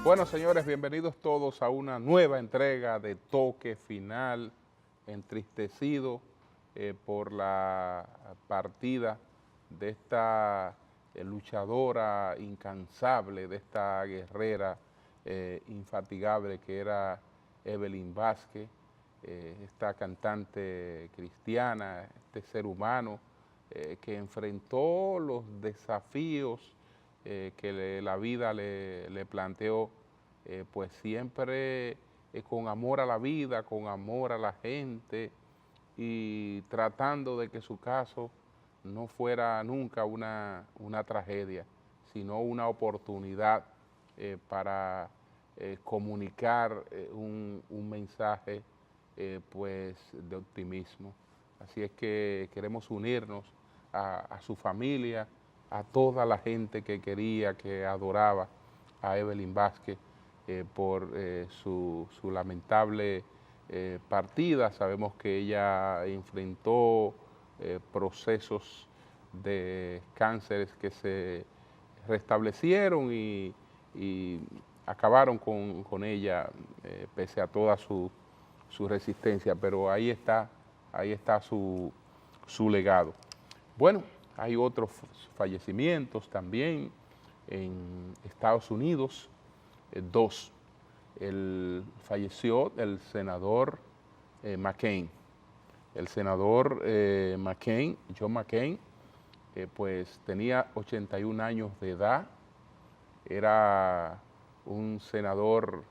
Bueno, señores, bienvenidos todos a una nueva entrega de Toque Final, entristecido por la partida de esta luchadora incansable, de esta guerrera infatigable que era Evelyn Vázquez, esta cantante cristiana, este ser humano que enfrentó los desafíos que la vida le planteó, pues siempre con amor a la vida, con amor a la gente y tratando de que su caso no fuera nunca una tragedia, sino una oportunidad para comunicar un mensaje pues de optimismo. Así es que queremos unirnos a su familia, a toda la gente que quería, que adoraba a Evelyn Vázquez por su lamentable partida. Sabemos que ella enfrentó procesos de cánceres que se restablecieron y acabaron con ella pese a toda su resistencia, pero ahí está su legado. Bueno, hay otros fallecimientos también en Estados Unidos, dos. Falleció el senador McCain. El senador McCain, John McCain, pues tenía 81 años de edad, era un senador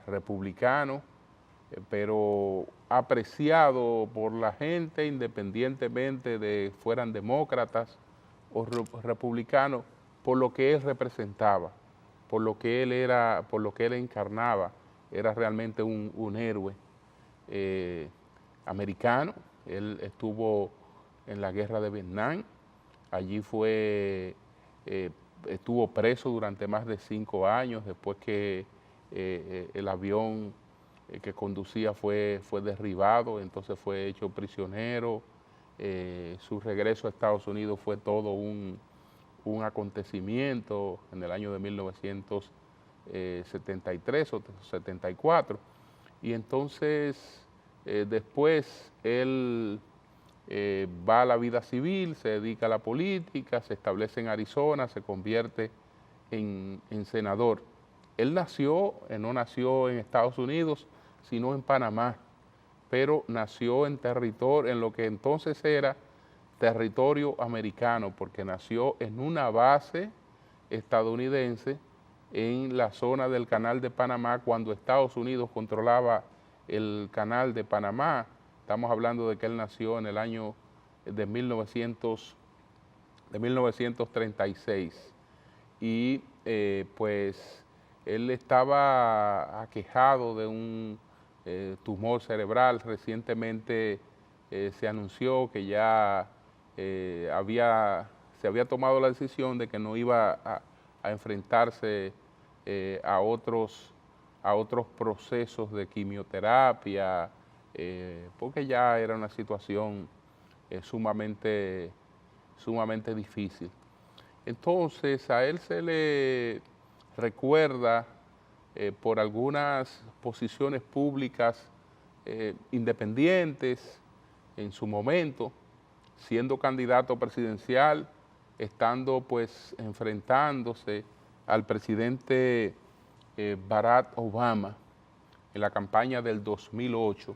republicano, pero apreciado por la gente independientemente de fueran demócratas o republicanos, por lo que él representaba, por lo que él era, por lo que él encarnaba. Era realmente un héroe americano. Él estuvo en la guerra de Vietnam, allí estuvo preso durante más de 5 años después que el avión que conducía fue derribado, entonces fue hecho prisionero. Su regreso a Estados Unidos fue todo un acontecimiento en el año de 1973 o 74. Y entonces después él va a la vida civil, se dedica a la política, se establece en Arizona, se convierte en senador. Él no nació en Estados Unidos, sino en Panamá, pero nació en lo que entonces era territorio americano, porque nació en una base estadounidense en la zona del Canal de Panamá, cuando Estados Unidos controlaba el Canal de Panamá. Estamos hablando de que él nació en el año de 1936 y pues él estaba aquejado de un tumor cerebral. Recientemente se anunció que ya se había tomado la decisión de que no iba a enfrentarse a otros procesos de quimioterapia, porque ya era una situación sumamente difícil. Entonces a él se le recuerda por algunas posiciones públicas independientes en su momento, siendo candidato presidencial, estando pues enfrentándose al presidente Barack Obama en la campaña del 2008.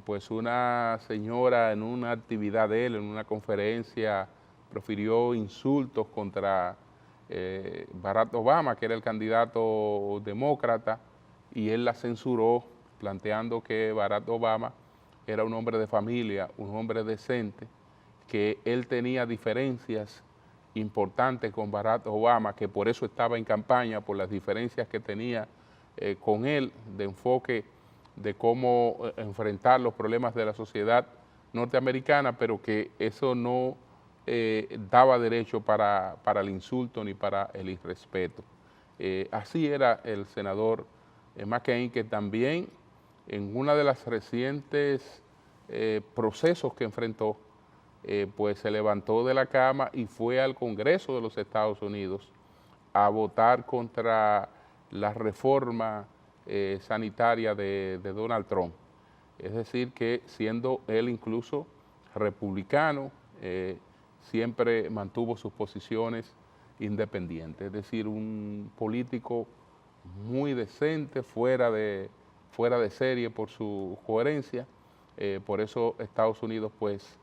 Pues una señora en una actividad de él, en una conferencia, profirió insultos contra Barack Obama, que era el candidato demócrata, y él la censuró, planteando que Barack Obama era un hombre de familia, un hombre decente, que él tenía diferencias importantes con Barack Obama, que por eso estaba en campaña, por las diferencias que tenía con él, de enfoque de cómo enfrentar los problemas de la sociedad norteamericana, pero que eso no daba derecho para el insulto ni para el irrespeto. Así era el senador McCain, que también en una de las recientes procesos que enfrentó, pues se levantó de la cama y fue al Congreso de los Estados Unidos a votar contra la reforma sanitaria de Donald Trump. Es decir, que siendo él incluso republicano, siempre mantuvo sus posiciones independientes. Es decir, un político muy decente, fuera de serie por su coherencia. Por eso Estados Unidos pues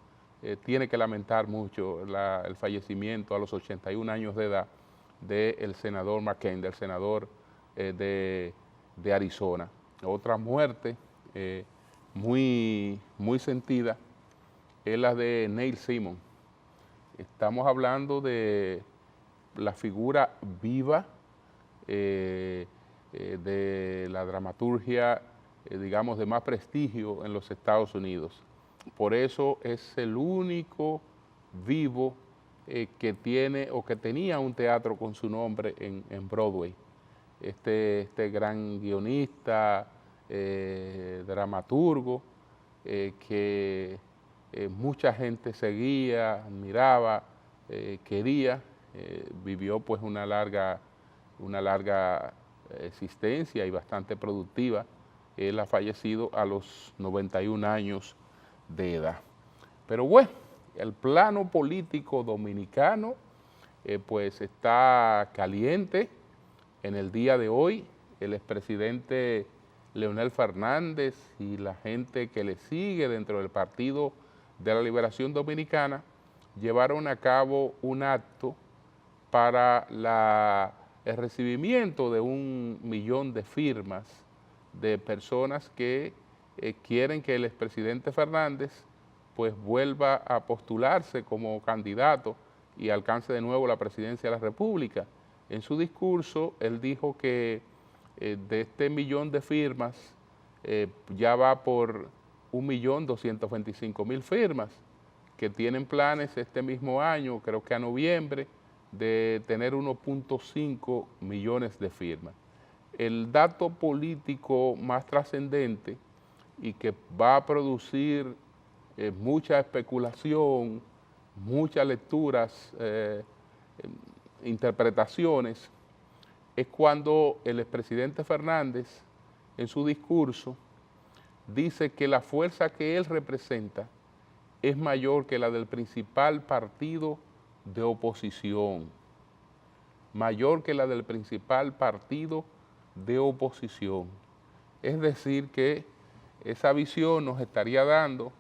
tiene que lamentar mucho el fallecimiento a los 81 años de edad del senador McCain, del senador de Arizona. Otra muerte muy sentida es la de Neil Simon. Estamos hablando de la figura viva de la dramaturgia, digamos, de más prestigio en los Estados Unidos. Por eso es el único vivo que tiene o que tenía un teatro con su nombre en Broadway. Este gran guionista, dramaturgo, que mucha gente seguía, admiraba, quería, vivió pues una larga existencia y bastante productiva. Él ha fallecido a los 91 años de edad. Pero bueno, el plano político dominicano pues está caliente. En el día de hoy, el expresidente Leonel Fernández y la gente que le sigue dentro del Partido de la Liberación Dominicana llevaron a cabo un acto para el recibimiento de 1 millón de firmas de personas que quieren que el expresidente Fernández pues vuelva a postularse como candidato y alcance de nuevo la presidencia de la República. En su discurso, él dijo que de este 1 millón de firmas ya va por 1.225.000 firmas, que tienen planes este mismo año, creo que a noviembre, de tener 1.5 millones de firmas. El dato político más trascendente y que va a producir mucha especulación, muchas lecturas, interpretaciones, es cuando el expresidente Fernández, en su discurso, dice que la fuerza que él representa es mayor que la del principal partido de oposición, mayor que la del principal partido de oposición. Es decir, que esa visión nos estaría dando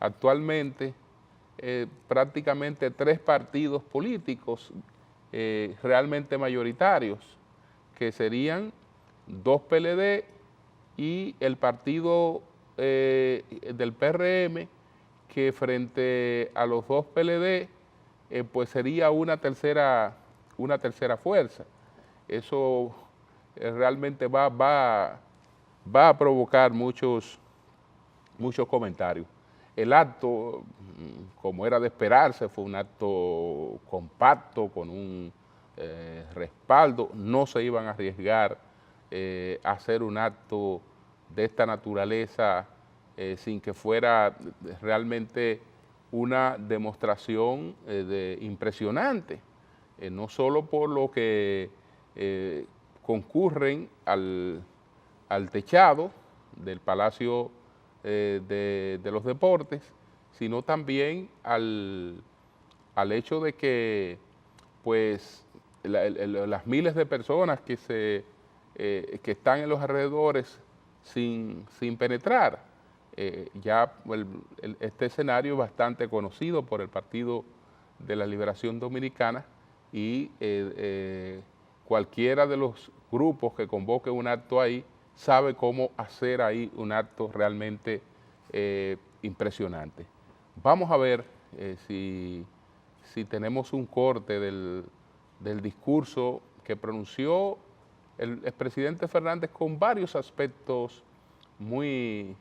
actualmente prácticamente 3 partidos políticos realmente mayoritarios, que serían 2 PLD y el partido del PRM, que frente a los 2 PLD pues sería una tercera fuerza. Eso realmente va a provocar muchos comentarios. El acto, como era de esperarse, fue un acto compacto, con un respaldo. No se iban a arriesgar a hacer un acto de esta naturaleza sin que fuera realmente una demostración impresionante, no solo por lo que concurren al techado del Palacio de los Deportes, sino también al hecho de que pues las miles de personas que están en los alrededores sin penetrar. Ya este escenario es bastante conocido por el Partido de la Liberación Dominicana y cualquiera de los grupos que convoque un acto ahí sabe cómo hacer ahí un acto realmente impresionante. Vamos a ver si tenemos un corte del discurso que pronunció el expresidente Fernández con varios aspectos muy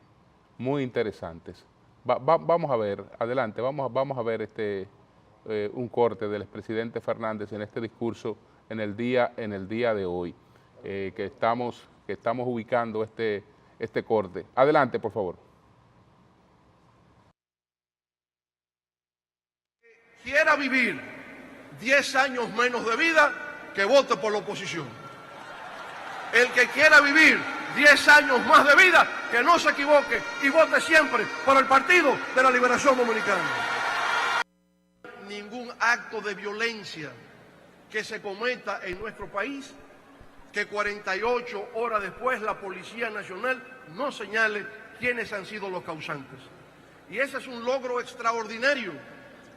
interesantes. Vamos a ver, adelante, vamos a ver un corte del expresidente Fernández en este discurso en el día de hoy, que estamos ubicando este corte. Adelante, por favor. Quiera vivir 10 años menos de vida, que vote por la oposición. El que quiera vivir 10 años más de vida, que no se equivoque y vote siempre por el Partido de la Liberación Dominicana. Ningún acto de violencia que se cometa en nuestro país, que 48 horas después la Policía Nacional no señale quiénes han sido los causantes. Y ese es un logro extraordinario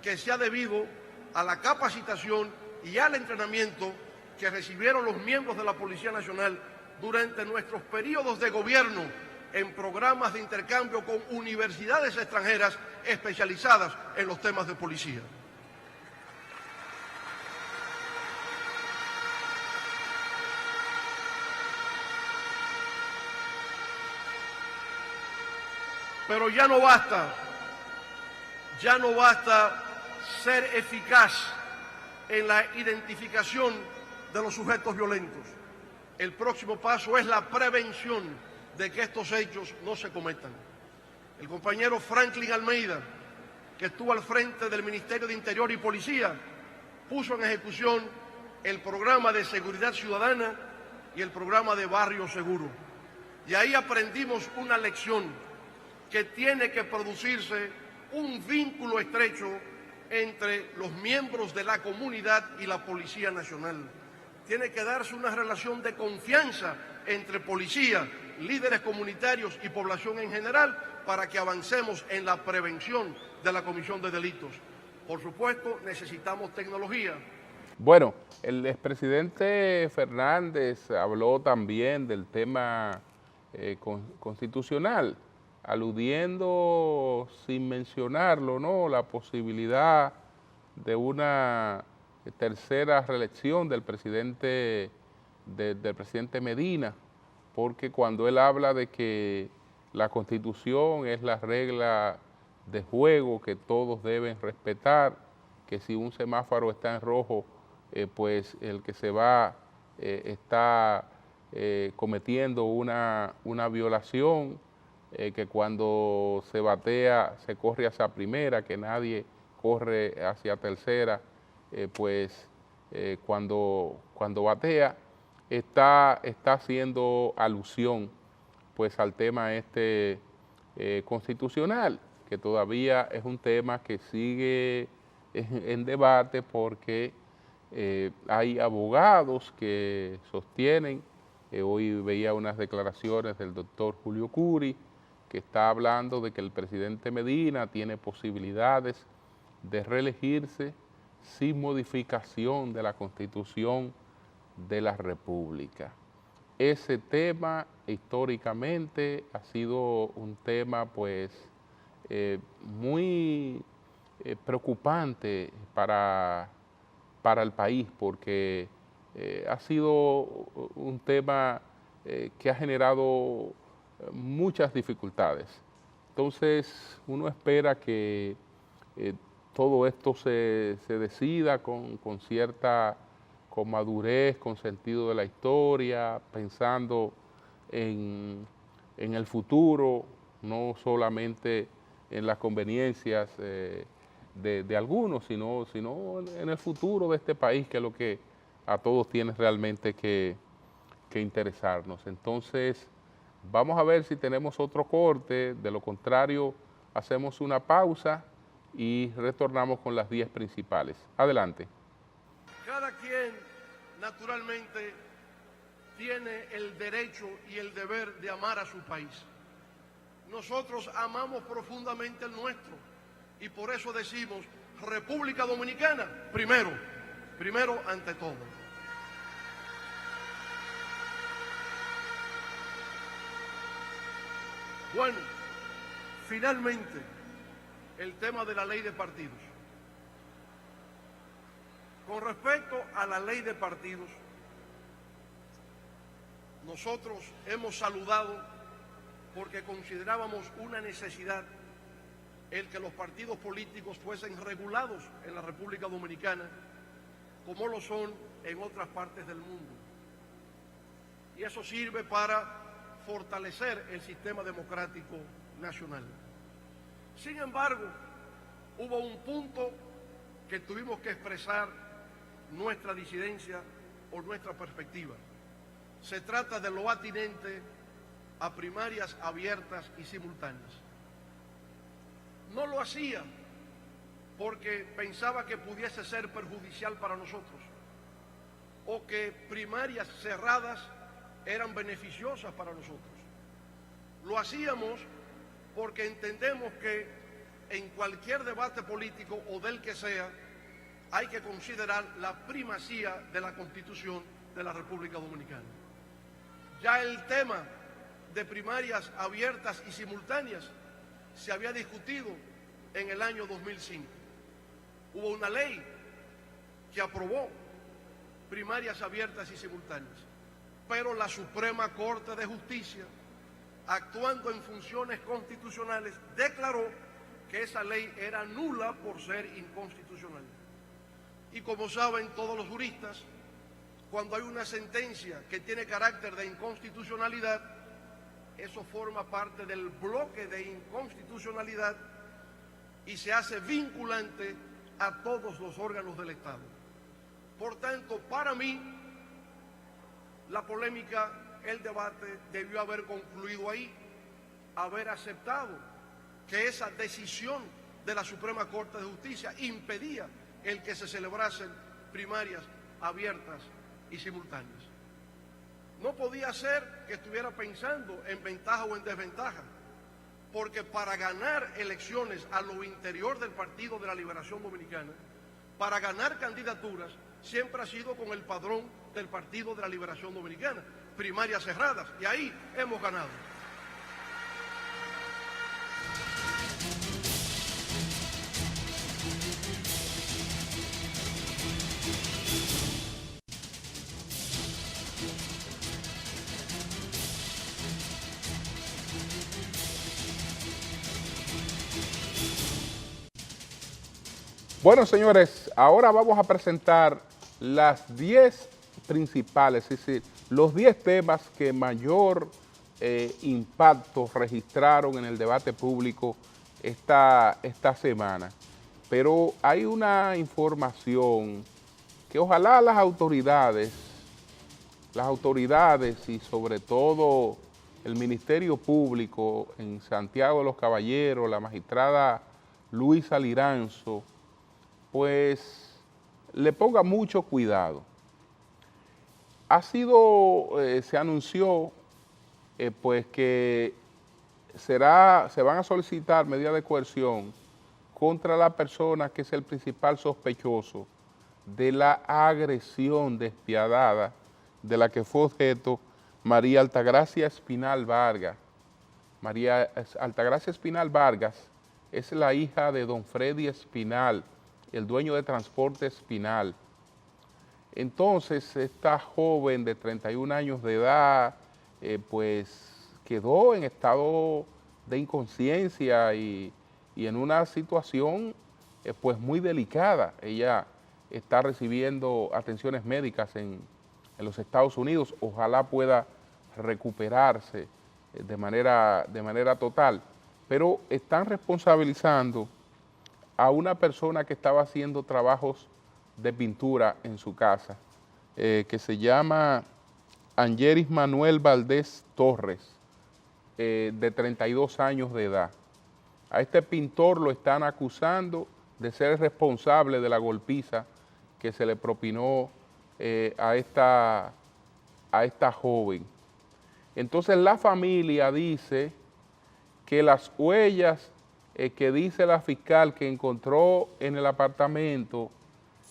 que se ha debido a la capacitación y al entrenamiento que recibieron los miembros de la Policía Nacional durante nuestros periodos de gobierno en programas de intercambio con universidades extranjeras especializadas en los temas de policía. Pero ya no basta ser eficaz en la identificación de los sujetos violentos. El próximo paso es la prevención de que estos hechos no se cometan. El compañero Franklin Almeida, que estuvo al frente del Ministerio de Interior y Policía, puso en ejecución el programa de seguridad ciudadana y el programa de barrio seguro. Y ahí aprendimos una lección, que tiene que producirse un vínculo estrecho entre los miembros de la comunidad y la Policía Nacional. Tiene que darse una relación de confianza entre policía, líderes comunitarios y población en general para que avancemos en la prevención de la comisión de delitos. Por supuesto, necesitamos tecnología. Bueno, el expresidente Fernández habló también del tema constitucional, aludiendo, sin mencionarlo, ¿no?, la posibilidad de una tercera reelección del presidente Medina, porque cuando él habla de que la Constitución es la regla de juego que todos deben respetar, que si un semáforo está en rojo, pues el que se va está cometiendo una violación, que cuando se batea se corre hacia primera, que nadie corre hacia tercera, cuando batea, está haciendo alusión pues al tema constitucional, que todavía es un tema que sigue en debate porque hay abogados que sostienen, hoy veía unas declaraciones del doctor Julio Curi, que está hablando de que el presidente Medina tiene posibilidades de reelegirse sin modificación de la Constitución de la República. Ese tema históricamente ha sido un tema pues muy preocupante para el país, porque ha sido un tema que ha generado muchas dificultades. Entonces, uno espera que todo esto se decida con madurez, con sentido de la historia, pensando en el futuro, no solamente en las conveniencias de algunos, sino en el futuro de este país, que es lo que a todos tiene realmente que interesarnos. Entonces, vamos a ver si tenemos otro corte, de lo contrario, hacemos una pausa y retornamos con las 10 principales. Adelante. Cada quien, naturalmente, tiene el derecho y el deber de amar a su país. Nosotros amamos profundamente el nuestro y por eso decimos República Dominicana primero ante todo. Bueno, finalmente, el tema de la ley de partidos. Con respecto a la ley de partidos, nosotros hemos saludado porque considerábamos una necesidad el que los partidos políticos fuesen regulados en la República Dominicana como lo son en otras partes del mundo. Y eso sirve para fortalecer el sistema democrático nacional. Sin embargo, hubo un punto que tuvimos que expresar nuestra disidencia o nuestra perspectiva. se trata de lo atinente a primarias abiertas y simultáneas. No lo hacía porque pensaba que pudiese ser perjudicial para nosotros o que primarias cerradas eran beneficiosas para nosotros. Lo hacíamos porque entendemos que en cualquier debate político o del que sea, hay que considerar la primacía de la Constitución de la República Dominicana. Ya el tema de primarias abiertas y simultáneas se había discutido en el año 2005. Hubo una ley que aprobó primarias abiertas y simultáneas, pero la Suprema Corte de Justicia, actuando en funciones constitucionales, declaró que esa ley era nula por ser inconstitucional. Y como saben todos los juristas, cuando hay una sentencia que tiene carácter de inconstitucionalidad, eso forma parte del bloque de inconstitucionalidad y se hace vinculante a todos los órganos del Estado. Por tanto, para mí, la polémica, el debate debió haber concluido ahí, haber aceptado que esa decisión de la Suprema Corte de Justicia impedía el que se celebrasen primarias abiertas y simultáneas. No podía ser que estuviera pensando en ventaja o en desventaja, porque para ganar elecciones a lo interior del Partido de la Liberación Dominicana, para ganar candidaturas, siempre ha sido con el padrón del Partido de la Liberación Dominicana, primarias cerradas, y ahí hemos ganado. Bueno, señores, ahora vamos a presentar las 10 principales, es decir, los 10 temas que mayor impacto registraron en el debate público esta semana. Pero hay una información que ojalá las autoridades y sobre todo el Ministerio Público en Santiago de los Caballeros, la magistrada Luisa Liranzo, pues le ponga mucho cuidado. Se anunció pues que se van a solicitar medidas de coerción contra la persona que es el principal sospechoso de la agresión despiadada de la que fue objeto María Altagracia Espinal Vargas. María Altagracia Espinal Vargas es la hija de don Freddy Espinal, el dueño de Transporte Espinal. Entonces, esta joven de 31 años de edad, pues quedó en estado de inconsciencia y en una situación pues muy delicada. Ella está recibiendo atenciones médicas en los Estados Unidos. Ojalá pueda recuperarse de manera total, pero están responsabilizando a una persona que estaba haciendo trabajos de pintura en su casa, que se llama Angeris Manuel Valdés Torres, de 32 años de edad. A este pintor lo están acusando de ser responsable de la golpiza que se le propinó a esta joven. Entonces la familia dice que las huellas que dice la fiscal que encontró en el apartamento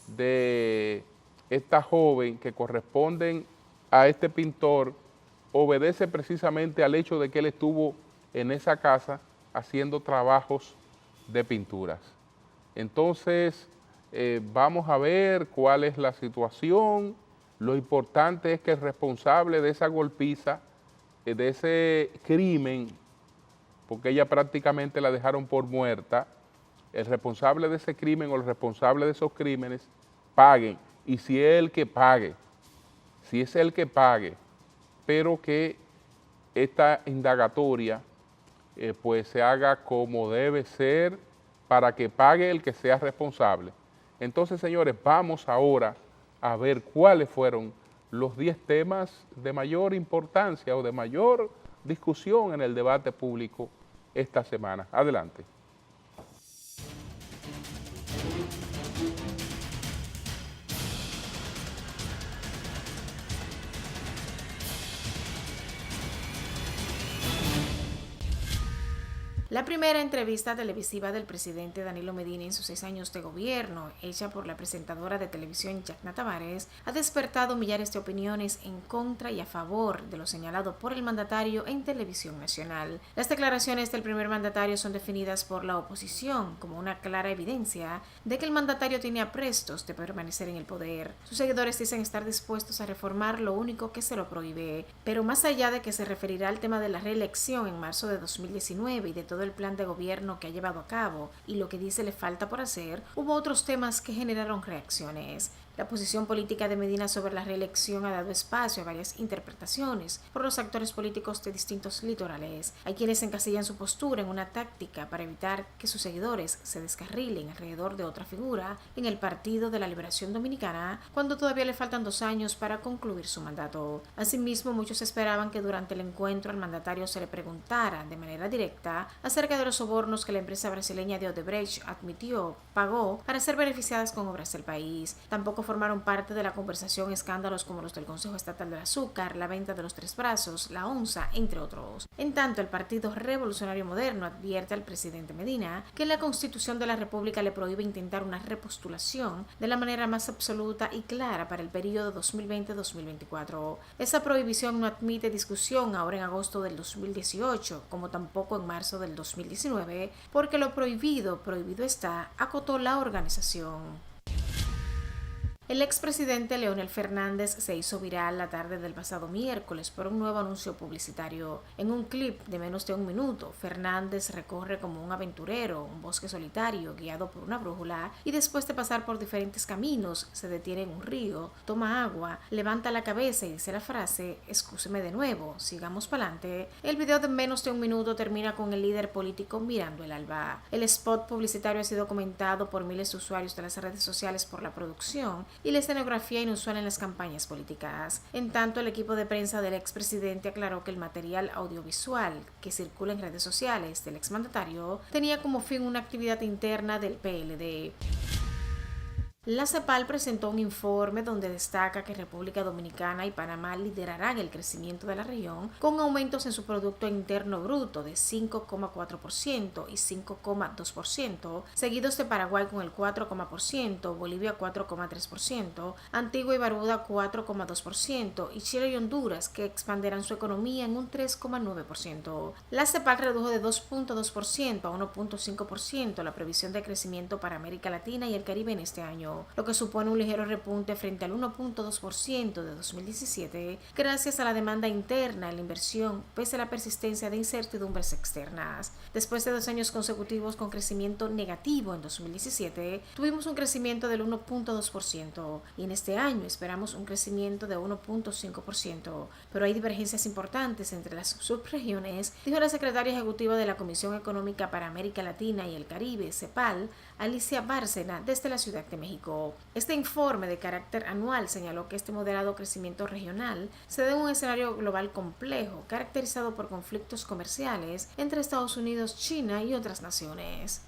de esta joven que corresponden a este pintor obedece precisamente al hecho de que él estuvo en esa casa haciendo trabajos de pinturas. Entonces, vamos a ver cuál es la situación. Lo importante es que el responsable de esa golpiza, de ese crimen, porque ella prácticamente la dejaron por muerta, el responsable de ese crimen o el responsable de esos crímenes paguen, y si es el que pague, pero que esta indagatoria pues se haga como debe ser para que pague el que sea responsable. Entonces, señores, vamos ahora a ver cuáles fueron los 10 temas de mayor importancia o de mayor discusión en el debate público esta semana. Adelante. La primera entrevista televisiva del presidente Danilo Medina en sus 6 años de gobierno, hecha por la presentadora de televisión Yacna Tavares, ha despertado millares de opiniones en contra y a favor de lo señalado por el mandatario en televisión nacional. Las declaraciones del primer mandatario son definidas por la oposición como una clara evidencia de que el mandatario tiene aprestos de permanecer en el poder. Sus seguidores dicen estar dispuestos a reformar lo único que se lo prohíbe, pero más allá de que se referirá al tema de la reelección en marzo de 2019 y de todo el plan de gobierno que ha llevado a cabo y lo que dice le falta por hacer, hubo otros temas que generaron reacciones. La posición política de Medina sobre la reelección ha dado espacio a varias interpretaciones por los actores políticos de distintos litorales. Hay quienes encasillan su postura en una táctica para evitar que sus seguidores se descarrilen alrededor de otra figura en el Partido de la Liberación Dominicana, cuando todavía le faltan 2 años para concluir su mandato. Asimismo, muchos esperaban que durante el encuentro al mandatario se le preguntara de manera directa acerca de los sobornos que la empresa brasileña de Odebrecht pagó para ser beneficiadas con obras del país. Tampoco formaron parte de la conversación escándalos como los del Consejo Estatal del Azúcar, la venta de los 3 brazos, la onza, entre otros. En tanto, el Partido Revolucionario Moderno advierte al presidente Medina que la Constitución de la República le prohíbe intentar una repostulación de la manera más absoluta y clara para el periodo 2020-2024. Esa prohibición no admite discusión ahora en agosto del 2018, como tampoco en marzo del 2019, porque lo prohibido está, acotó la organización. El expresidente Leonel Fernández se hizo viral la tarde del pasado miércoles por un nuevo anuncio publicitario. En un clip de menos de 1 minuto, Fernández recorre como un aventurero un bosque solitario guiado por una brújula y después de pasar por diferentes caminos se detiene en un río, toma agua, levanta la cabeza y dice la frase "Excúseme de nuevo, sigamos pa'lante". El video de menos de 1 minuto termina con el líder político mirando el alba. El spot publicitario ha sido comentado por miles de usuarios de las redes sociales por la producción y la escenografía inusual en las campañas políticas. En tanto, el equipo de prensa del expresidente aclaró que el material audiovisual que circula en redes sociales del exmandatario tenía como fin una actividad interna del PLD. La CEPAL presentó un informe donde destaca que República Dominicana y Panamá liderarán el crecimiento de la región con aumentos en su Producto Interno Bruto de 5,4% y 5,2%, seguidos de Paraguay con el 4,%, Bolivia 4,3%, Antigua y Barbuda 4,2% y Chile y Honduras, que expanderán su economía en un 3,9%. La CEPAL redujo de 2,2% a 1,5% la previsión de crecimiento para América Latina y el Caribe en este año, lo que supone un ligero repunte frente al 1,2% de 2017, gracias a la demanda interna y la inversión, pese a la persistencia de incertidumbres externas. Después de 2 años consecutivos con crecimiento negativo en 2017, tuvimos un crecimiento del 1,2% y en este año esperamos un crecimiento de 1,5%, pero hay divergencias importantes entre las subregiones, dijo la secretaria ejecutiva de la Comisión Económica para América Latina y el Caribe, CEPAL, Alicia Bárcena, desde la Ciudad de México. Este informe de carácter anual señaló que este moderado crecimiento regional se da en un escenario global complejo, caracterizado por conflictos comerciales entre Estados Unidos, China y otras naciones.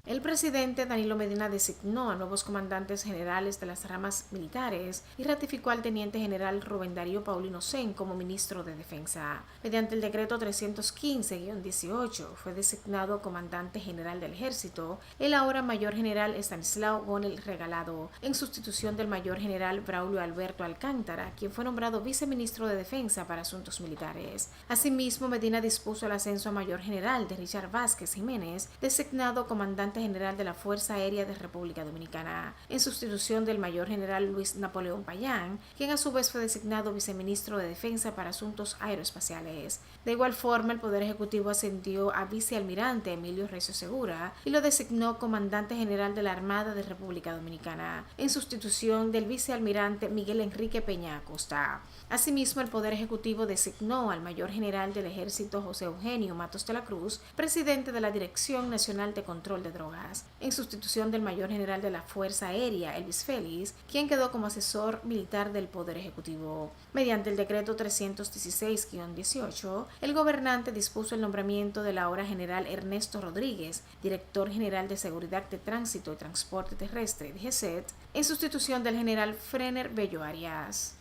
El presidente Danilo Medina designó a nuevos comandantes generales de las ramas militares y ratificó al teniente general Rubén Darío Paulino Sen como ministro de Defensa. Mediante el decreto 315-18 fue designado comandante general del Ejército el ahora mayor general Estanislao Gonel Regalado, en sustitución del mayor general Braulio Alberto Alcántara, quien fue nombrado viceministro de Defensa para Asuntos Militares. Asimismo, Medina dispuso el ascenso a mayor general de Richard Vázquez Jiménez, designado comandante general de la Fuerza Aérea de República Dominicana, en sustitución del mayor general Luis Napoleón Payán, quien a su vez fue designado viceministro de Defensa para Asuntos Aeroespaciales. De igual forma, el Poder Ejecutivo ascendió a vicealmirante Emilio Recio Segura y lo designó comandante general de la Armada de República Dominicana, en sustitución del vicealmirante Miguel Enrique Peña Acosta. Asimismo, el Poder Ejecutivo designó al mayor general del Ejército José Eugenio Matos de la Cruz, presidente de la Dirección Nacional de Control de Drogas. drogas, en sustitución del mayor general de la Fuerza Aérea, Elvis Félix, quien quedó como asesor militar del Poder Ejecutivo. Mediante el decreto 316-18, el gobernante dispuso el nombramiento del ahora general Ernesto Rodríguez, director general de Seguridad de Tránsito y Transporte Terrestre, DGCET, en sustitución del general Frener Bello Arias.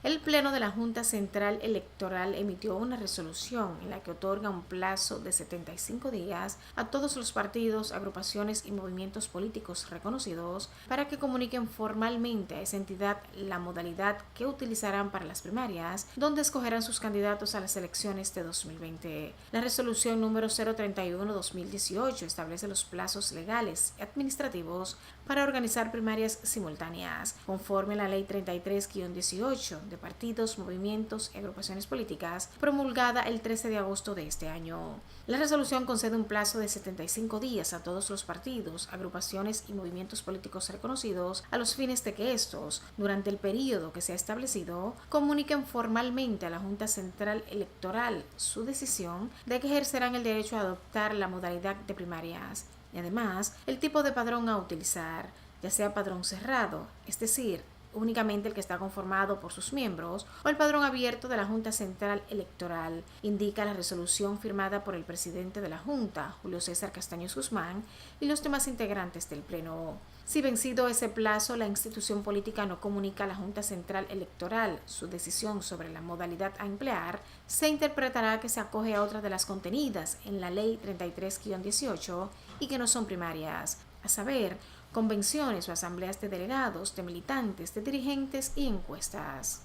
El Pleno de la Junta Central Electoral emitió una resolución en la que otorga un plazo de 75 días a todos los partidos, agrupaciones y movimientos políticos reconocidos para que comuniquen formalmente a esa entidad la modalidad que utilizarán para las primarias, donde escogerán sus candidatos a las elecciones de 2020. La resolución número 031-2018 establece los plazos legales y administrativos para organizar primarias simultáneas, conforme a la Ley 33-18 de partidos, movimientos y agrupaciones políticas, promulgada el 13 de agosto de este año. La resolución concede un plazo de 75 días a todos los partidos, agrupaciones y movimientos políticos reconocidos a los fines de que estos, durante el periodo que se ha establecido, comuniquen formalmente a la Junta Central Electoral su decisión de que ejercerán el derecho a adoptar la modalidad de primarias y además el tipo de padrón a utilizar, ya sea padrón cerrado, es decir, únicamente el que está conformado por sus miembros, o el padrón abierto de la Junta Central Electoral, indica la resolución firmada por el presidente de la Junta, Julio César Castaños Guzmán, y los demás integrantes del Pleno. Si vencido ese plazo, la institución política no comunica a la Junta Central Electoral su decisión sobre la modalidad a emplear, se interpretará que se acoge a otra de las contenidas en la Ley 33-18 y que no son primarias, a saber, convenciones o asambleas de delegados, de militantes, de dirigentes y encuestas.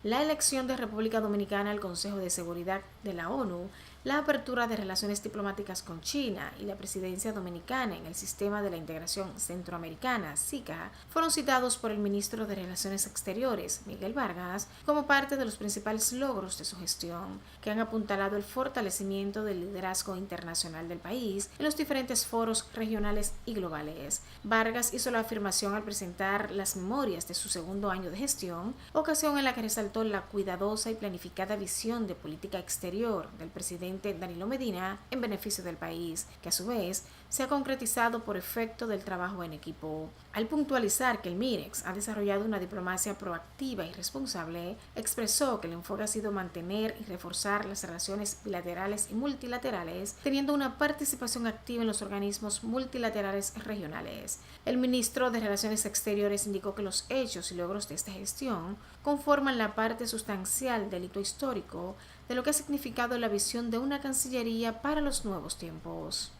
La elección de República Dominicana al Consejo de Seguridad de la ONU, la apertura de relaciones diplomáticas con China y la presidencia dominicana en el Sistema de la Integración Centroamericana, SICA, fueron citados por el ministro de Relaciones Exteriores, Miguel Vargas, como parte de los principales logros de su gestión, que han apuntalado el fortalecimiento del liderazgo internacional del país en los diferentes foros regionales y globales. Vargas hizo la afirmación al presentar las memorias de su segundo año de gestión, ocasión en la que resaltó la cuidadosa y planificada visión de política exterior del presidente Danilo Medina en beneficio del país, que a su vez se ha concretizado por efecto del trabajo en equipo. Al puntualizar que el MIREX ha desarrollado una diplomacia proactiva y responsable, expresó que el enfoque ha sido mantener y reforzar las relaciones bilaterales y multilaterales, teniendo una participación activa en los organismos multilaterales regionales. El ministro de Relaciones Exteriores indicó que los hechos y logros de esta gestión conforman la parte sustancial del hito histórico de lo que ha significado la visión de una Cancillería para los nuevos tiempos.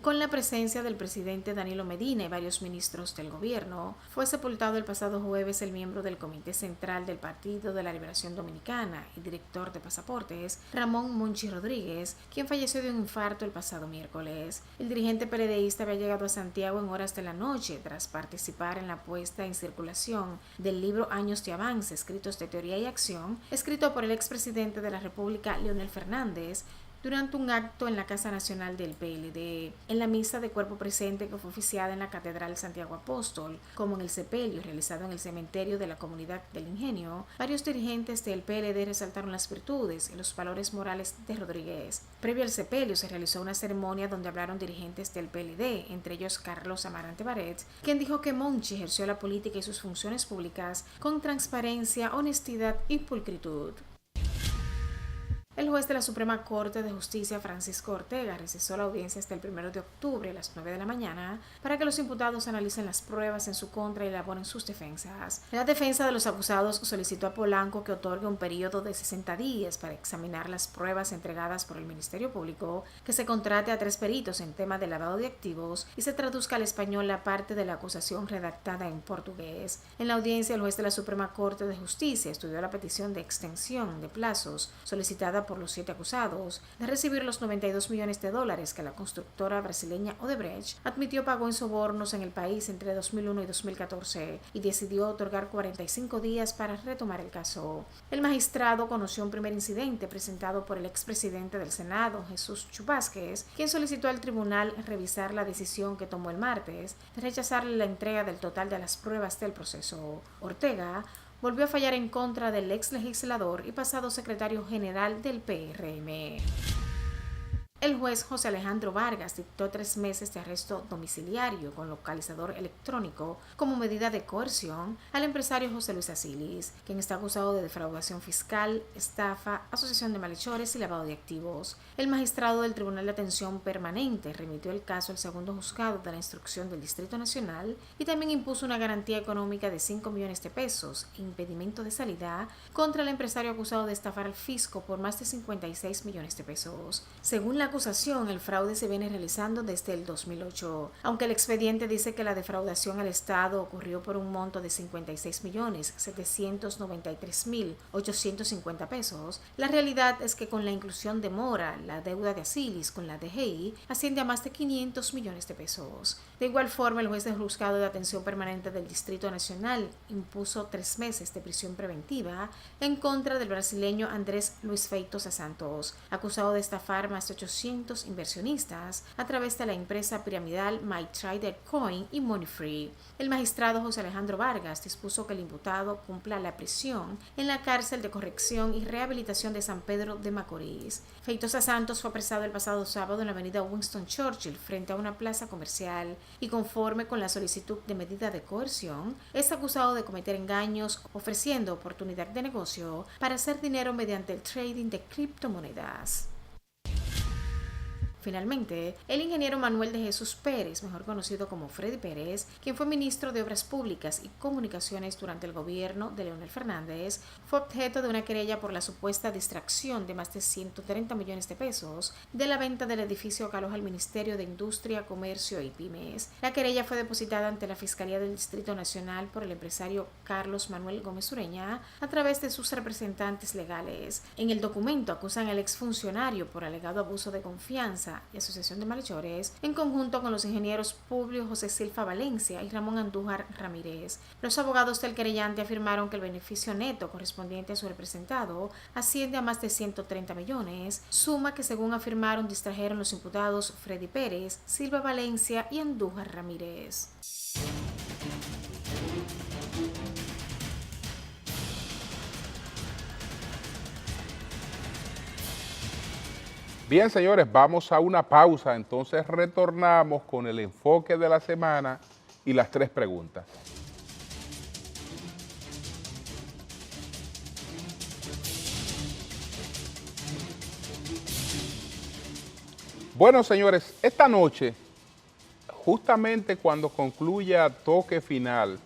Con la presencia del presidente Danilo Medina y varios ministros del gobierno, fue sepultado el pasado jueves el miembro del Comité Central del Partido de la Liberación Dominicana y director de pasaportes, Ramón Monchi Rodríguez, quien falleció de un infarto el pasado miércoles. El dirigente PLDista había llegado a Santiago en horas de la noche tras participar en la puesta en circulación del libro Años de Avance, escritos de teoría y acción, escrito por el expresidente de la República, Leonel Fernández, durante un acto en la Casa Nacional del PLD. En la misa de cuerpo presente que fue oficiada en la Catedral Santiago Apóstol, como en el sepelio realizado en el cementerio de la Comunidad del Ingenio, varios dirigentes del PLD resaltaron las virtudes y los valores morales de Rodríguez. Previo al sepelio se realizó una ceremonia donde hablaron dirigentes del PLD, entre ellos Carlos Amarante Baret, quien dijo que Monchi ejerció la política y sus funciones públicas con transparencia, honestidad y pulcritud. El juez de la Suprema Corte de Justicia, Francisco Ortega, recesó la audiencia hasta el 1 de octubre a las 9 de la mañana para que los imputados analicen las pruebas en su contra y elaboren sus defensas. La defensa de los acusados solicitó a Polanco que otorgue un periodo de 60 días para examinar las pruebas entregadas por el Ministerio Público, que se contrate a 3 peritos en tema de lavado de activos y se traduzca al español la parte de la acusación redactada en portugués. En la audiencia, el juez de la Suprema Corte de Justicia estudió la petición de extensión de plazos solicitada por los 7 acusados de recibir los $92 millones que la constructora brasileña Odebrecht admitió pagó en sobornos en el país entre 2001 y 2014 y decidió otorgar 45 días para retomar el caso. El magistrado conoció un primer incidente presentado por el expresidente del Senado, Jesús Chupásquez, quien solicitó al tribunal revisar la decisión que tomó el martes de rechazarle la entrega del total de las pruebas del proceso. Ortega volvió a fallar en contra del ex legislador y pasado secretario general del PRM. El juez José Alejandro Vargas dictó 3 meses de arresto domiciliario con localizador electrónico como medida de coerción al empresario José Luis Asilis, quien está acusado de defraudación fiscal, estafa, asociación de malhechores y lavado de activos. El magistrado del Tribunal de Atención Permanente remitió el caso al segundo juzgado de la instrucción del Distrito Nacional y también impuso una garantía económica de 5 millones de pesos e impedimento de salida contra el empresario acusado de estafar al fisco por más de 56 millones de pesos. Según la acusación, el fraude se viene realizando desde el 2008, aunque el expediente dice que la defraudación al Estado ocurrió por un monto de 56.793.850 pesos. La realidad es que con la inclusión de mora, la deuda de Asilis con la DGI asciende a más de 500 millones de pesos. De igual forma, el juez del Juzgado de Atención Permanente del Distrito Nacional impuso 3 meses de prisión preventiva en contra del brasileño Andrés Luis Feitosa Santos, acusado de estafar más de 800 inversionistas a través de la empresa piramidal MyTrader Coin y Moneyfree. El magistrado José Alejandro Vargas dispuso que el imputado cumpla la prisión en la cárcel de corrección y rehabilitación de San Pedro de Macorís. Feitosa Santos fue apresado el pasado sábado en la avenida Winston Churchill frente a una plaza comercial y, conforme con la solicitud de medida de coerción, es acusado de cometer engaños ofreciendo oportunidad de negocio para hacer dinero mediante el trading de criptomonedas. Finalmente, el ingeniero Manuel de Jesús Pérez, mejor conocido como Freddy Pérez, quien fue ministro de Obras Públicas y Comunicaciones durante el gobierno de Leonel Fernández, fue objeto de una querella por la supuesta distracción de más de 130 millones de pesos de la venta del edificio que aloja el Ministerio de Industria, Comercio y Pymes. La querella fue depositada ante la Fiscalía del Distrito Nacional por el empresario Carlos Manuel Gómez Ureña a través de sus representantes legales. En el documento acusan al exfuncionario por alegado abuso de confianza y asociación de malhechores, en conjunto con los ingenieros Publio José Silva Valencia y Ramón Andújar Ramírez. Los abogados del querellante afirmaron que el beneficio neto correspondiente a su representado asciende a más de 130 millones, suma que según afirmaron distrajeron los imputados Freddy Pérez, Silva Valencia y Andújar Ramírez. Bien, señores, vamos a una pausa, entonces retornamos con el enfoque de la semana y las 3 preguntas. Bueno, señores, esta noche, justamente cuando concluya toque final,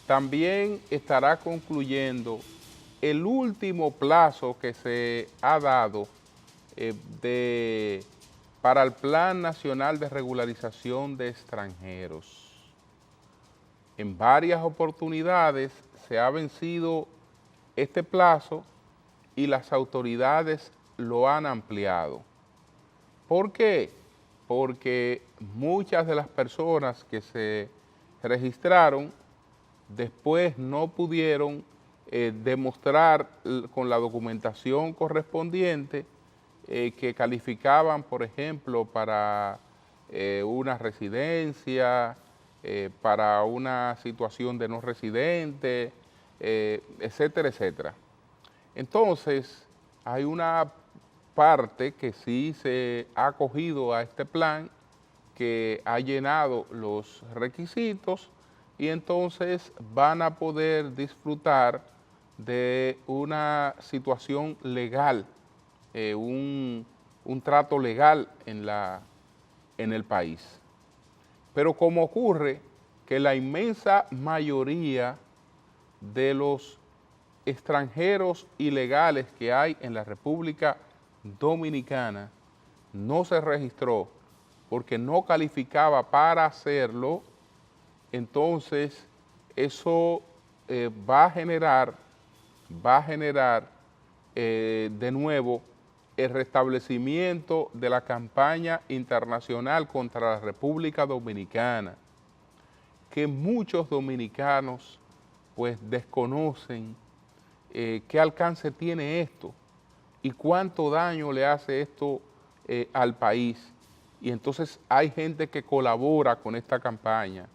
también estará concluyendo el último plazo que se ha dado para el Plan Nacional de Regularización de Extranjeros. En varias oportunidades se ha vencido este plazo y las autoridades lo han ampliado. ¿Por qué? Porque muchas de las personas que se registraron después no pudieron demostrar con la documentación correspondiente que calificaban, por ejemplo, para una residencia, para una situación de no residente, etcétera, etcétera. Entonces, hay una parte que sí se ha acogido a este plan, que ha llenado los requisitos y entonces van a poder disfrutar de una situación legal, un trato legal en el país. Pero como ocurre que la inmensa mayoría de los extranjeros ilegales que hay en la República Dominicana no se registró porque no calificaba para hacerlo, entonces eso va a generar de nuevo el restablecimiento de la campaña internacional contra la República Dominicana, que muchos dominicanos pues desconocen qué alcance tiene esto y cuánto daño le hace esto al país. Y entonces hay gente que colabora con esta campaña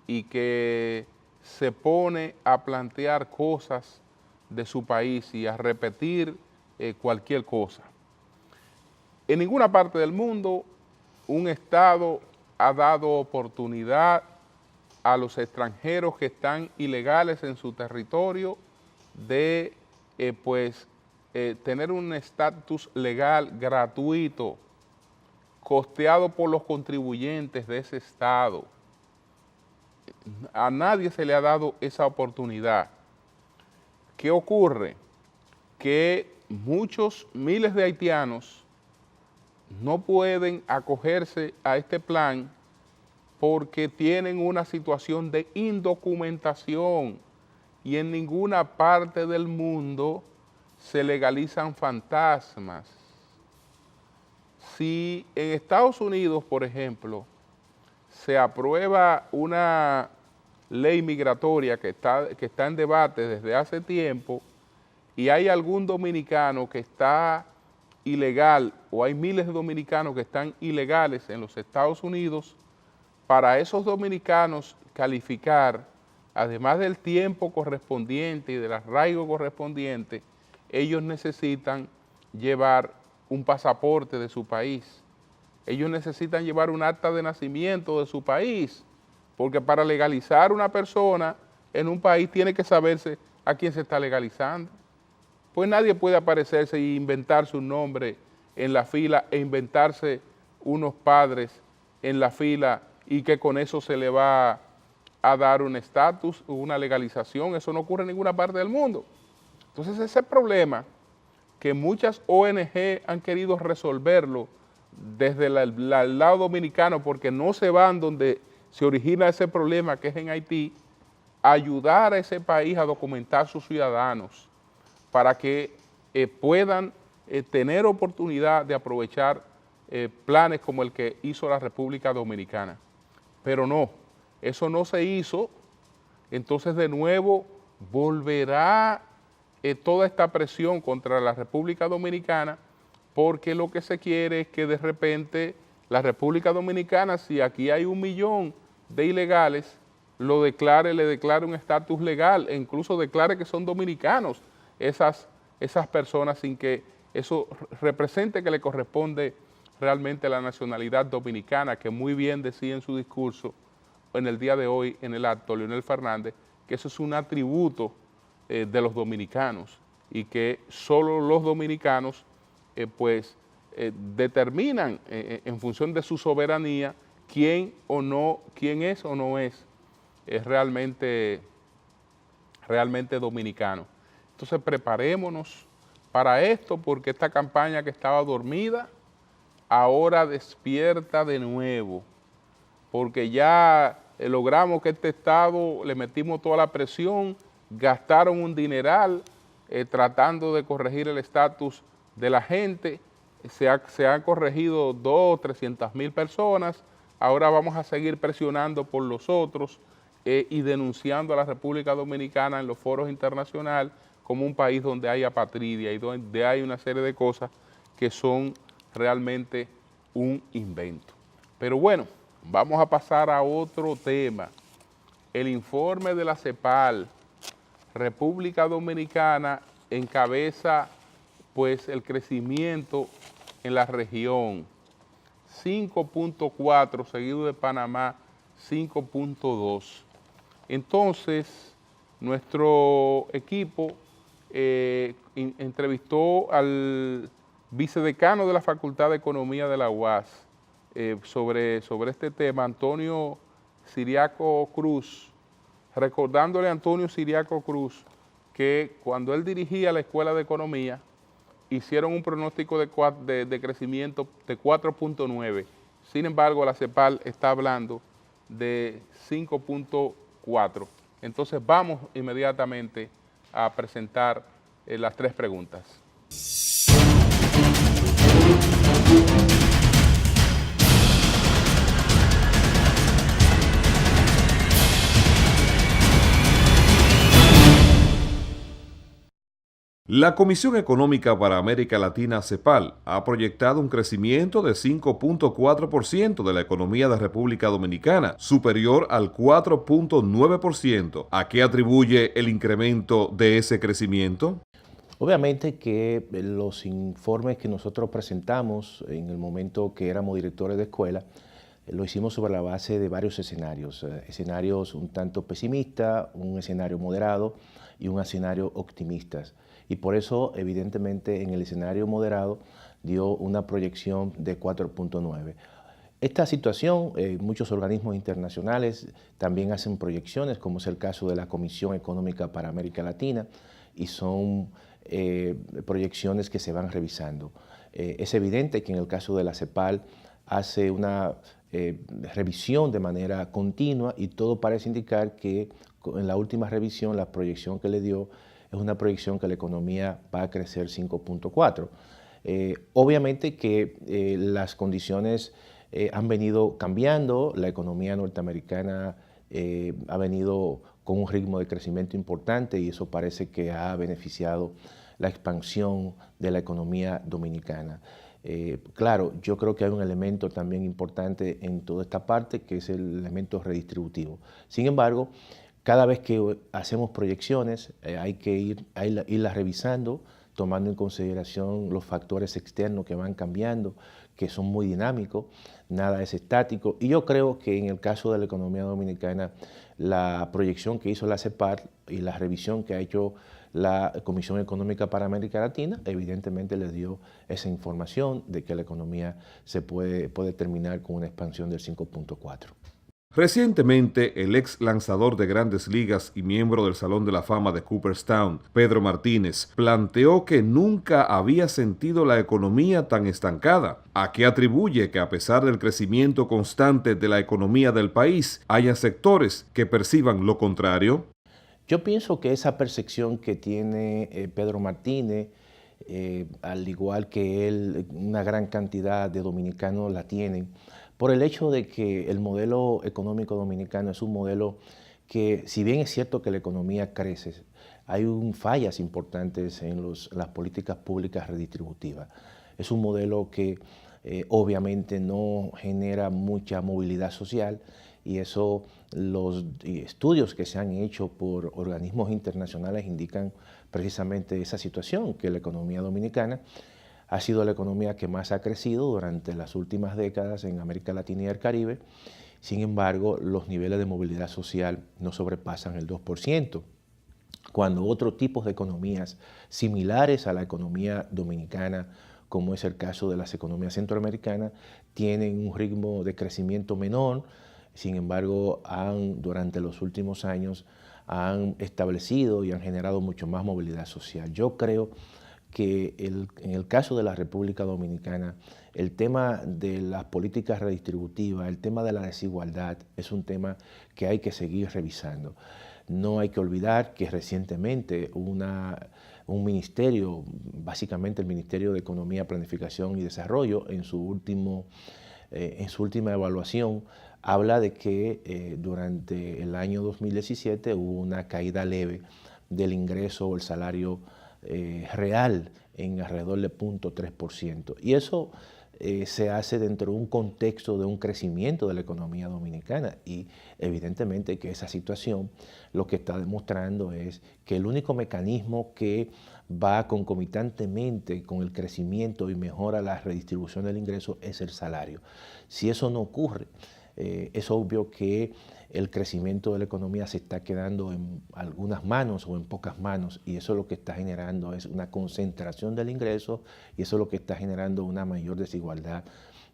y que se pone a plantear cosas de su país y a repetir cualquier cosa. En ninguna parte del mundo un Estado ha dado oportunidad a los extranjeros que están ilegales en su territorio de tener un estatus legal gratuito, costeado por los contribuyentes de ese Estado. A nadie se le ha dado esa oportunidad. ¿Qué ocurre? Que miles de haitianos no pueden acogerse a este plan porque tienen una situación de indocumentación y en ninguna parte del mundo se legalizan fantasmas. Si en Estados Unidos, por ejemplo, se aprueba una ley migratoria que está en debate desde hace tiempo y hay algún dominicano que está ilegal o hay miles de dominicanos que están ilegales en los Estados Unidos, para esos dominicanos calificar, además del tiempo correspondiente y del arraigo correspondiente, ellos necesitan llevar un pasaporte de su país. Ellos necesitan llevar un acta de nacimiento de su país, porque para legalizar una persona en un país tiene que saberse a quién se está legalizando. Pues nadie puede aparecerse e inventarse un nombre en la fila e inventarse unos padres en la fila y que con eso se le va a dar un estatus, una legalización. Eso no ocurre en ninguna parte del mundo. Entonces ese problema que muchas ONG han querido resolverlo desde el lado dominicano porque no se van donde se origina ese problema que es en Haití, ayudar a ese país a documentar sus ciudadanos para que puedan tener oportunidad de aprovechar planes como el que hizo la República Dominicana. Pero no, eso no se hizo, entonces de nuevo volverá toda esta presión contra la República Dominicana porque lo que se quiere es que de repente la República Dominicana, si aquí hay 1 millón de ilegales, le declare un estatus legal e incluso declare que son dominicanos esas personas sin que eso represente que le corresponde realmente la nacionalidad dominicana, que muy bien decía en su discurso en el día de hoy en el acto Leonel Fernández, que eso es un atributo de los dominicanos y que solo los dominicanos determinan en función de su soberanía quién es o no es realmente dominicano. Entonces preparémonos para esto porque esta campaña que estaba dormida ahora despierta de nuevo, porque ya logramos que este Estado le metimos toda la presión, gastaron un dineral tratando de corregir el estatus de la gente, se han corregido 200 o 300,000 personas, ahora vamos a seguir presionando por los otros y denunciando a la República Dominicana en los foros internacionales como un país donde hay apatridia y donde hay una serie de cosas que son realmente un invento. Pero bueno, vamos a pasar a otro tema. El informe de la CEPAL, República Dominicana encabeza pues el crecimiento en la región, 5.4, seguido de Panamá, 5.2. Entonces, nuestro equipo entrevistó al vicedecano de la Facultad de Economía de la UAS sobre este tema, Antonio Siriaco Cruz, recordándole a Antonio Siriaco Cruz que cuando él dirigía la Escuela de Economía, hicieron un pronóstico de crecimiento de 4.9. Sin embargo, la CEPAL está hablando de 5.4. Entonces vamos inmediatamente a presentar las 3 preguntas. La Comisión Económica para América Latina, CEPAL, ha proyectado un crecimiento de 5.4% de la economía de República Dominicana, superior al 4.9%. ¿A qué atribuye el incremento de ese crecimiento? Obviamente que los informes que nosotros presentamos en el momento que éramos directores de escuela, lo hicimos sobre la base de varios escenarios, escenarios un tanto pesimistas, un escenario moderado y un escenario optimista. Y por eso, evidentemente, en el escenario moderado dio una proyección de 4.9. Esta situación, muchos organismos internacionales también hacen proyecciones, como es el caso de la Comisión Económica para América Latina, y son proyecciones que se van revisando. Es evidente que en el caso de la CEPAL hace una revisión de manera continua y todo parece indicar que en la última revisión la proyección que le dio es una proyección que la economía va a crecer 5.4. Obviamente que las condiciones han venido cambiando, la economía norteamericana ha venido con un ritmo de crecimiento importante y eso parece que ha beneficiado la expansión de la economía dominicana. Claro, yo creo que hay un elemento también importante en toda esta parte que es el elemento redistributivo. Sin embargo, cada vez que hacemos proyecciones hay que irlas revisando, tomando en consideración los factores externos que van cambiando, que son muy dinámicos, nada es estático. Y yo creo que en el caso de la economía dominicana, la proyección que hizo la CEPAL y la revisión que ha hecho la Comisión Económica para América Latina, evidentemente les dio esa información de que la economía se puede terminar con una expansión del 5.4. Recientemente, el ex lanzador de Grandes Ligas y miembro del Salón de la Fama de Cooperstown, Pedro Martínez, planteó que nunca había sentido la economía tan estancada. ¿A qué atribuye que a pesar del crecimiento constante de la economía del país, haya sectores que perciban lo contrario? Yo pienso que esa percepción que tiene Pedro Martínez, al igual que él, una gran cantidad de dominicanos la tienen, por el hecho de que el modelo económico dominicano es un modelo que, si bien es cierto que la economía crece, hay fallas importantes en las políticas públicas redistributivas. Es un modelo que obviamente no genera mucha movilidad social y eso los estudios que se han hecho por organismos internacionales indican precisamente esa situación, que la economía dominicana ha sido la economía que más ha crecido durante las últimas décadas en América Latina y el Caribe. Sin embargo, los niveles de movilidad social no sobrepasan el 2%, cuando otros tipos de economías similares a la economía dominicana, como es el caso de las economías centroamericanas, tienen un ritmo de crecimiento menor. Sin embargo, durante los últimos años han establecido y han generado mucho más movilidad social. Yo creo que en el caso de la República Dominicana, el tema de las políticas redistributivas, el tema de la desigualdad, es un tema que hay que seguir revisando. No hay que olvidar que recientemente un ministerio, básicamente el Ministerio de Economía, Planificación y Desarrollo, en su última evaluación, habla de que durante el año 2017 hubo una caída leve del ingreso o el salario real en alrededor de 0.3%. Y eso se hace dentro de un contexto de un crecimiento de la economía dominicana y evidentemente que esa situación lo que está demostrando es que el único mecanismo que va concomitantemente con el crecimiento y mejora la redistribución del ingreso es el salario. Si eso no ocurre, es obvio que el crecimiento de la economía se está quedando en algunas manos o en pocas manos y eso lo que está generando es una concentración del ingreso y eso lo que está generando una mayor desigualdad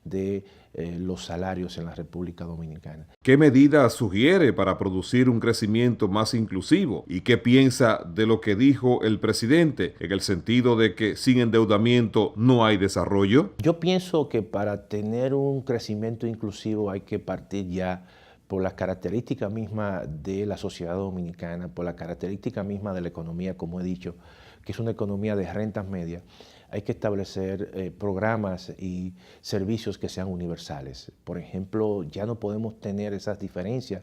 de los salarios en la República Dominicana. ¿Qué medidas sugiere para producir un crecimiento más inclusivo? ¿Y qué piensa de lo que dijo el presidente en el sentido de que sin endeudamiento no hay desarrollo? Yo pienso que para tener un crecimiento inclusivo hay que partir ya por las características mismas de la sociedad dominicana, por la característica misma de la economía, como he dicho, que es una economía de rentas medias, hay que establecer programas y servicios que sean universales. Por ejemplo, ya no podemos tener esas diferencias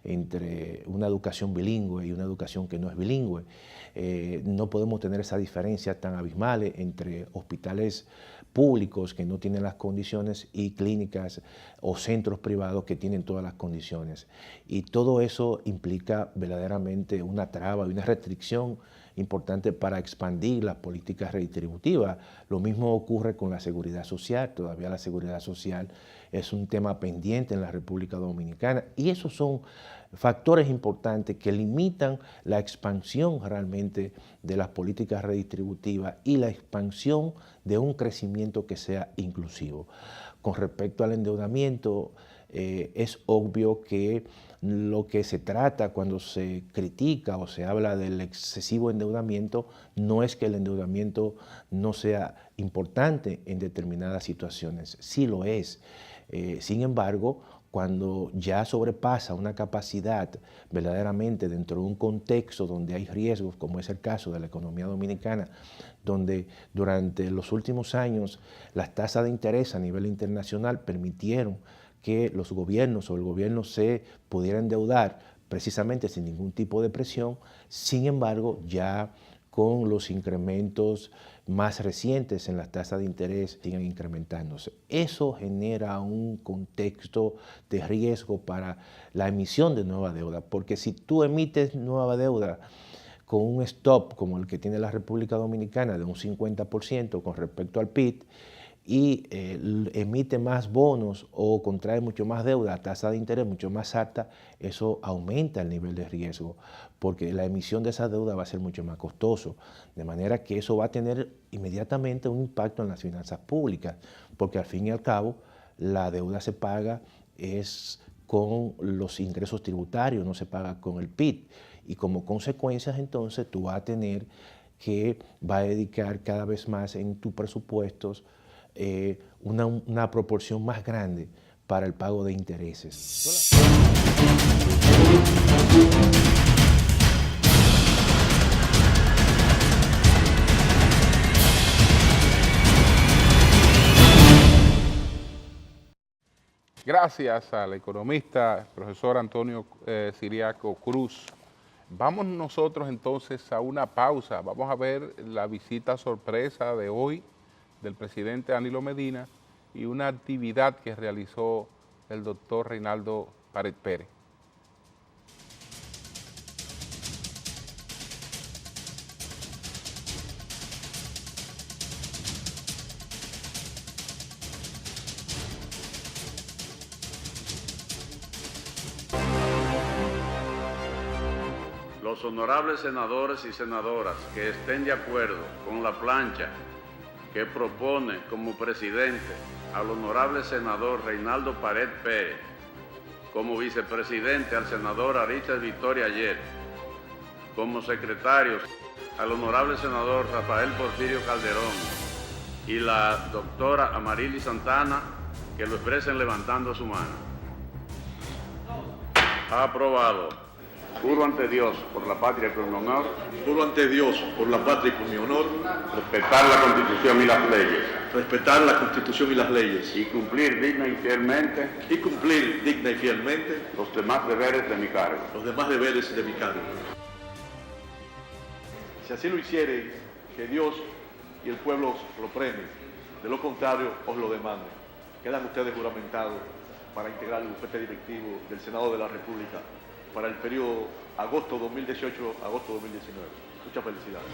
entre una educación bilingüe y una educación que no es bilingüe. No podemos tener esas diferencias tan abismales entre hospitales públicos que no tienen las condiciones y clínicas o centros privados que tienen todas las condiciones. Y todo eso implica verdaderamente una traba y una restricción importante para expandir las políticas redistributivas. Lo mismo ocurre con la seguridad social. Todavía la seguridad social es un tema pendiente en la República Dominicana, y esos son factores importantes que limitan la expansión realmente de las políticas redistributivas y la expansión de un crecimiento que sea inclusivo. Con respecto al endeudamiento, es obvio que lo que se trata cuando se critica o se habla del excesivo endeudamiento no es que el endeudamiento no sea importante en determinadas situaciones, sí lo es. Sin embargo, cuando ya sobrepasa una capacidad verdaderamente dentro de un contexto donde hay riesgos, como es el caso de la economía dominicana, donde durante los últimos años las tasas de interés a nivel internacional permitieron que los gobiernos o el gobierno se pudiera endeudar precisamente sin ningún tipo de presión. Sin embargo, ya con los incrementos más recientes en las tasas de interés siguen incrementándose. Eso genera un contexto de riesgo para la emisión de nueva deuda, porque si tú emites nueva deuda con un stop como el que tiene la República Dominicana de un 50% con respecto al PIB, y emite más bonos o contrae mucho más deuda a tasa de interés mucho más alta, eso aumenta el nivel de riesgo, porque la emisión de esa deuda va a ser mucho más costoso, de manera que eso va a tener inmediatamente un impacto en las finanzas públicas, porque al fin y al cabo la deuda se paga es con los ingresos tributarios, no se paga con el PIB, y como consecuencias entonces tú vas a tener que va a dedicar cada vez más en tus presupuestos una proporción más grande para el pago de intereses. Gracias al economista, profesor Antonio Ciriaco Cruz. Vamos nosotros entonces a una pausa. Vamos a ver la visita sorpresa de hoy del presidente Danilo Medina y una actividad que realizó el doctor Reinaldo Pared Pérez. Los honorables senadores y senadoras que estén de acuerdo con la plancha que propone como presidente al honorable senador Reinaldo Pared Pérez, como vicepresidente al senador Arístes Victoria Ayer, como secretarios al honorable senador Rafael Porfirio Calderón y la doctora Amarili Santana, que lo expresen levantando su mano. Aprobado. Juro ante Dios, por la patria con mi honor. Juro ante Dios, por la patria y con mi honor. Respetar la Constitución y las leyes. Respetar la Constitución y las leyes. Y cumplir digna y fielmente. Y cumplir digna y fielmente. Los demás deberes de mi cargo. Los demás deberes de mi cargo. Si así lo hiciere, que Dios y el pueblo lo premien. De lo contrario, os lo demando. Quedan ustedes juramentados para integrar el bufete directivo del Senado de la República para el periodo agosto 2018-agosto 2019. Muchas felicidades.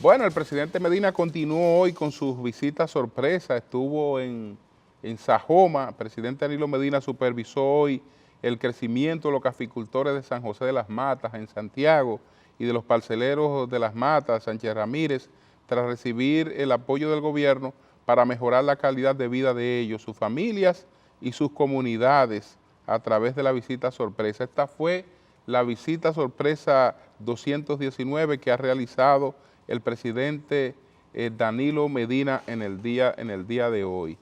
Bueno, el presidente Medina continuó hoy con sus visitas sorpresa, estuvo en Sajoma. El presidente Danilo Medina supervisó hoy el crecimiento de los caficultores de San José de las Matas en Santiago y de los parceleros de las Matas, Sánchez Ramírez, tras recibir el apoyo del gobierno para mejorar la calidad de vida de ellos, sus familias y sus comunidades a través de la visita sorpresa. Esta fue la visita sorpresa 219 que ha realizado el presidente Danilo Medina en el día de hoy.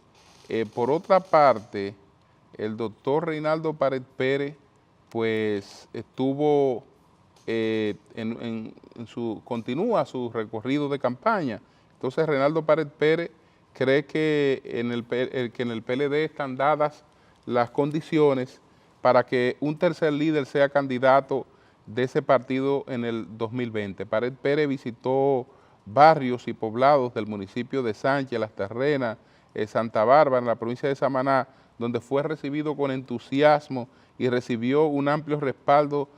Por otra parte, el doctor Reinaldo Pared Pérez, pues estuvo continúa su recorrido de campaña. Entonces Reinaldo Pared Pérez cree que en el PLD están dadas las condiciones para que un tercer líder sea candidato de ese partido en el 2020. Pared Pérez visitó barrios y poblados del municipio de Sánchez, Las Terrenas, Santa Bárbara, en la provincia de Samaná, donde fue recibido con entusiasmo y recibió un amplio respaldo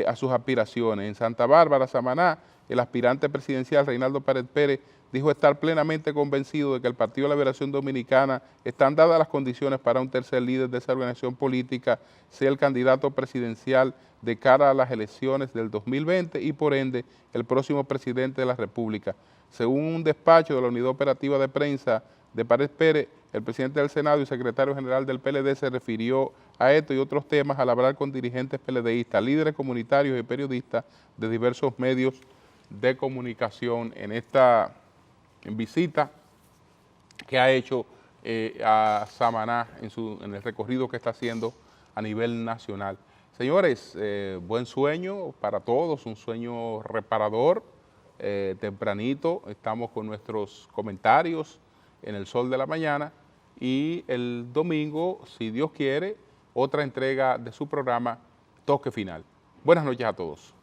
a sus aspiraciones. En Santa Bárbara, Samaná, el aspirante presidencial Reinaldo Pared Pérez dijo estar plenamente convencido de que el Partido de la Liberación Dominicana están dadas las condiciones para un tercer líder de esa organización política sea el candidato presidencial de cara a las elecciones del 2020 y por ende el próximo presidente de la República. Según un despacho de la Unidad Operativa de Prensa de Pared Pérez, el presidente del Senado y secretario general del PLD se refirió a esto y otros temas al hablar con dirigentes PLDistas, líderes comunitarios y periodistas de diversos medios de comunicación en esta visita que ha hecho a Samaná en el recorrido que está haciendo a nivel nacional. Señores, buen sueño para todos, un sueño reparador. Tempranito estamos con nuestros comentarios en el Sol de la Mañana y el domingo, si Dios quiere, otra entrega de su programa Toque Final. Buenas noches a todos.